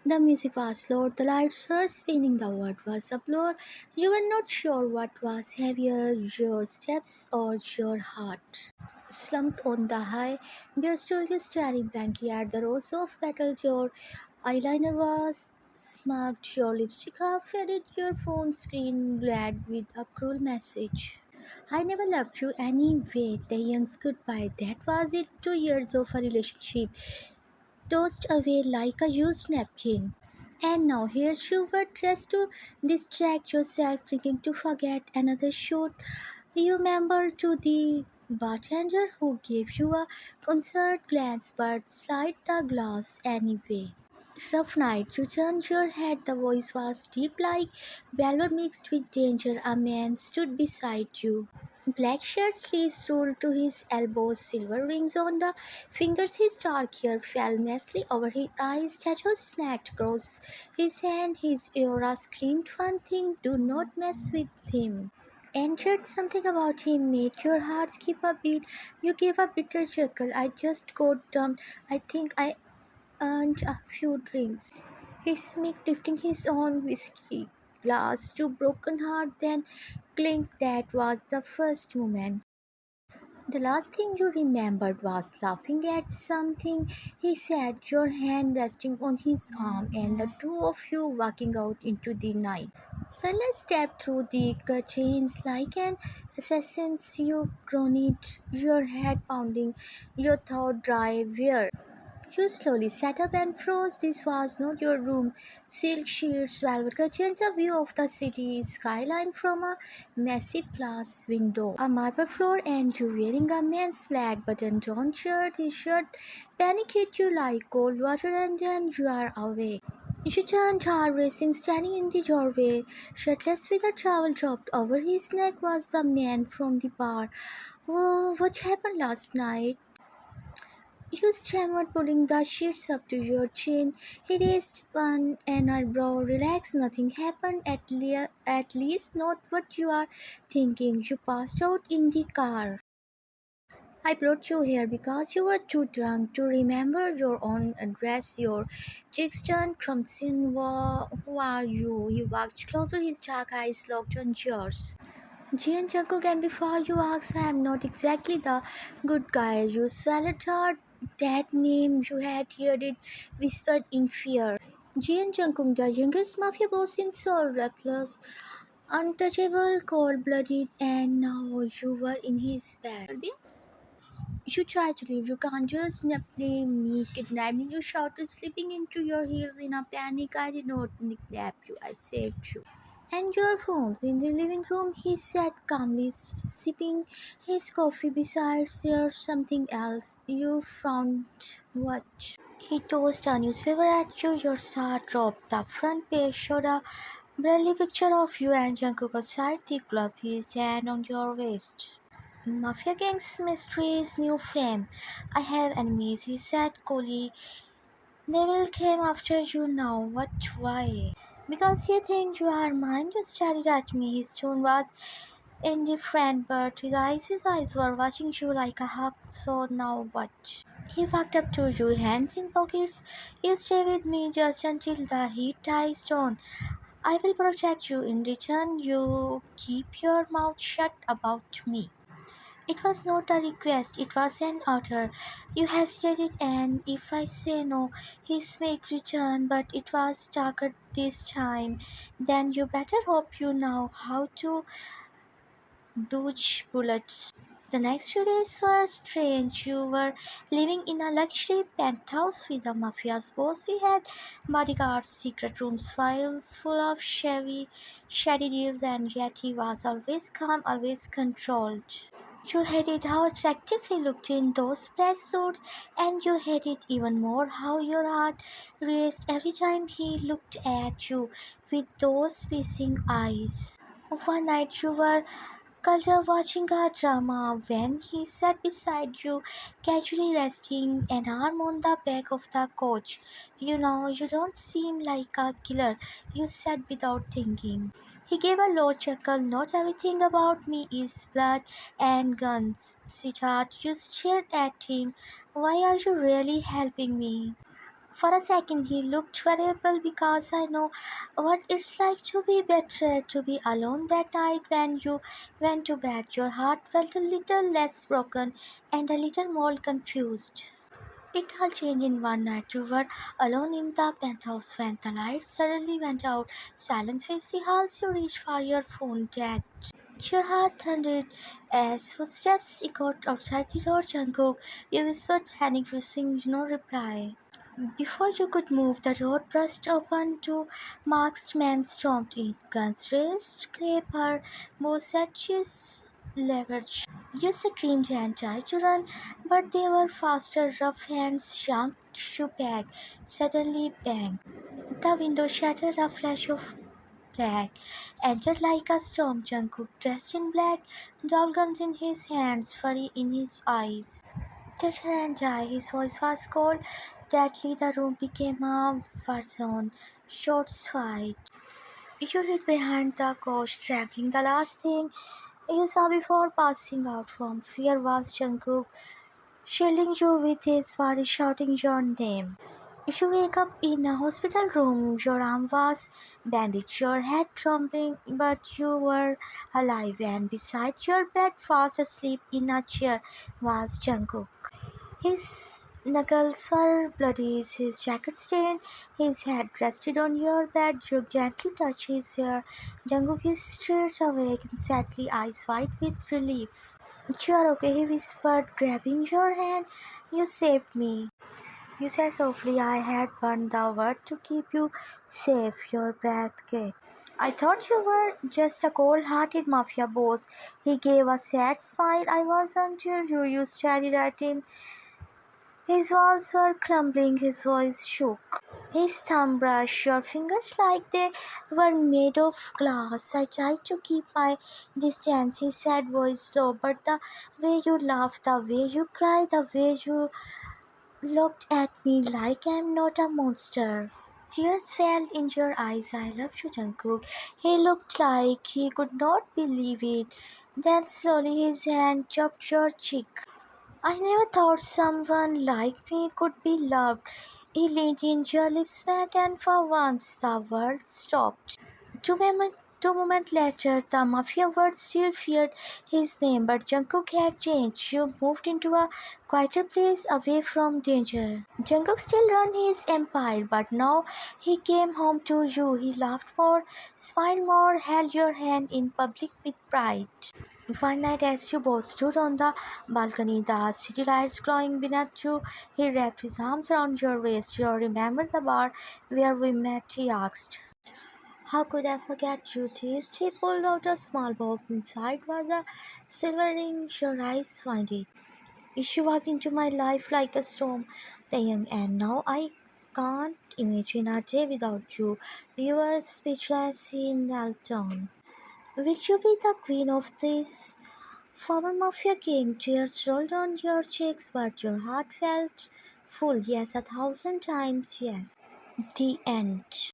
The music was loud, the lights were spinning, the world was a blur. You were not sure what was heavier, your steps or your heart. Slumped on the high, you stood staring blankly at the rows of petals. Your eyeliner was smudged, your lipstick half faded, your phone screen glad with a cruel message. I never loved you anyway. Taehyung's goodbye. That was it. 2 years of a relationship tossed away like a used napkin. And now here you were dressed to distract yourself, thinking to forget another shoot. You remember to the bartender who gave you a concerned glance but slid the glass anyway. Rough night, you turned your head, the voice was deep like velvet mixed with danger. A man stood beside you. Black shirt sleeves rolled to his elbows, silver rings on the fingers. His dark hair fell messily over his eyes. Tattoos snapped across his hand. His aura screamed one thing: do not mess with him. And yet something about him made your heart skip a beat. You gave a bitter chuckle. I just got dumped. I think I earned a few drinks. He smirked, lifting his own whiskey glass to broken heart, then clinked. That was the first moment. The last thing you remembered was laughing at something he said, your hand resting on his arm, and the two of you walking out into the night. Sunlight stepped through the curtains like an assassin's. You groaned, your head pounding, your throat dry. Where? You slowly sat up and froze. This was not your room. Silk sheets, velvet curtains, a view of the city skyline from a massive glass window, a marble floor, and you wearing a man's black button-down shirt. His shirt panic hit you like cold water, and then you are awake. You turned, heart racing, standing in the doorway, shirtless with a towel dropped over his neck. Was the man from the bar. Oh, what happened last night? You stammered, pulling the sheets up to your chin. He raised one and eyebrow. Relax, nothing happened. At least not what you are thinking. You passed out in the car. I brought you here because you were too drunk to remember your own address. Your cheeks turned crimson. Who are you? He walked closer, his dark eyes locked on yours. Jeon Jungkook, and before you ask, I am not exactly the good guy. You swallowed hard. That name, you had heard it whispered in fear. Jeon Jungkook, the youngest mafia boss in Seoul, reckless, untouchable, cold-blooded, and now you were in his bed. You try to leave. You can't just snaply me kidnapping. You shouted, slipping into your heels in a panic. I did not kidnap you. I saved you. And your phones in the living room, he sat calmly sipping his coffee. Besides, there's something else. You frowned. What? He tossed a newspaper at you. Your jaw dropped. The front page showed a blurry picture of you and Jungkook outside the club, his hand on your waist. Mafia Gang's mysteries new fame. I have enemies, he said coolly. They will come after you now. What? Why? Because you think you are mine. You stared at me. His tone was indifferent, but his eyes were watching you like a hawk. So now what? He walked up to you, hands in pockets. You stay with me just until the heat dies down. I will protect you. In return, you keep your mouth shut about me. It was not a request, it was an order. You hesitated, and if I say no, his make return, but it was darker this time. Then you better hope you know how to dodge bullets. The next few days were strange. You were living in a luxury penthouse with a mafia's boss. He had bodyguards, secret rooms, files full of shady deals, and yet he was always calm, always controlled. You hated how attractive he looked in those black suits, and you hated even more how your heart raced every time he looked at you with those piercing eyes. One night you were cuddled watching a drama when he sat beside you, casually resting an arm on the back of the couch. You know, you don't seem like a killer, you said without thinking. He gave a low chuckle. Not everything about me is blood and guns, sweetheart. You stared at him. Why are you really helping me? For a second, he looked variable because I know what it's like to be betrayed, to be alone that night when you went to bed. Your heart felt a little less broken and a little more confused. It all changed in one night. You were alone in the penthouse when the lights suddenly went out. Silence faced the halls. You reached for your phone, dead. Your heart thundered as footsteps echoed outside the door. Jungkook, you whispered, panic, using no reply. Before you could move, the door burst open. Two masked men stormed in, guns raised, clapper, moustaches leveraged. You screamed and tried to run, but they were faster. Rough hands yanked you back. Suddenly, bang! The window shattered. A flash of black entered like a storm. Jungkook, dressed in black, dull guns in his hands, fury in his eyes. Touch her and dry. His voice was cold, deadly. The room became a war zone. Shots fired. You hid behind the couch, trembling. The last thing you saw before passing out from fear was Jungkook shielding you with his body, shouting your name. You wake up in a hospital room. Your arm was bandaged, your head trembling, but you were alive. And beside your bed, fast asleep in a chair, was Jungkook. His knuckles were bloody, his jacket stained, his head rested on your bed. You gently touched his hair. Jungkook is straight awake, sadly, eyes wide with relief. "You're okay," he whispered, grabbing your hand. "You saved me." You said softly, "I had burned the word to keep you safe." Your breath came. "I thought you were just a cold-hearted mafia boss." He gave a sad smile. "I was until you stared at him." His walls were crumbling, his voice shook. His thumb brushed your fingers like they were made of glass. "I tried to keep my distance," he said, voice low, "but the way you laughed, the way you cried, the way you looked at me like I'm not a monster." Tears fell in your eyes. "I love you, Jungkook." He looked like he could not believe it. Then slowly his hand chopped your cheek. "I never thought someone like me could be loved." He leaned in, your lips met, and for once the world stopped. Two moments later, the mafia world still feared his name, but Jungkook had changed. You moved into a quieter place, away from danger. Jungkook still ran his empire, but now he came home to you. He laughed more, smiled more, held your hand in public with pride. One night, as you both stood on the balcony, the city lights glowing beneath you, he wrapped his arms around your waist. "You remember the bar where we met?" he asked. "How could I forget?" you teased. He pulled out a small box. Inside was a silver ring. Your eyes blinded. "You walked into my life like a storm, Taehyung, and now I can't imagine a day without you." You were speechless. He knelt down. "Will you be the queen of this?" Former Mafia King, tears rolled down your cheeks, but your heart felt full. "Yes, 1,000 times yes." The end.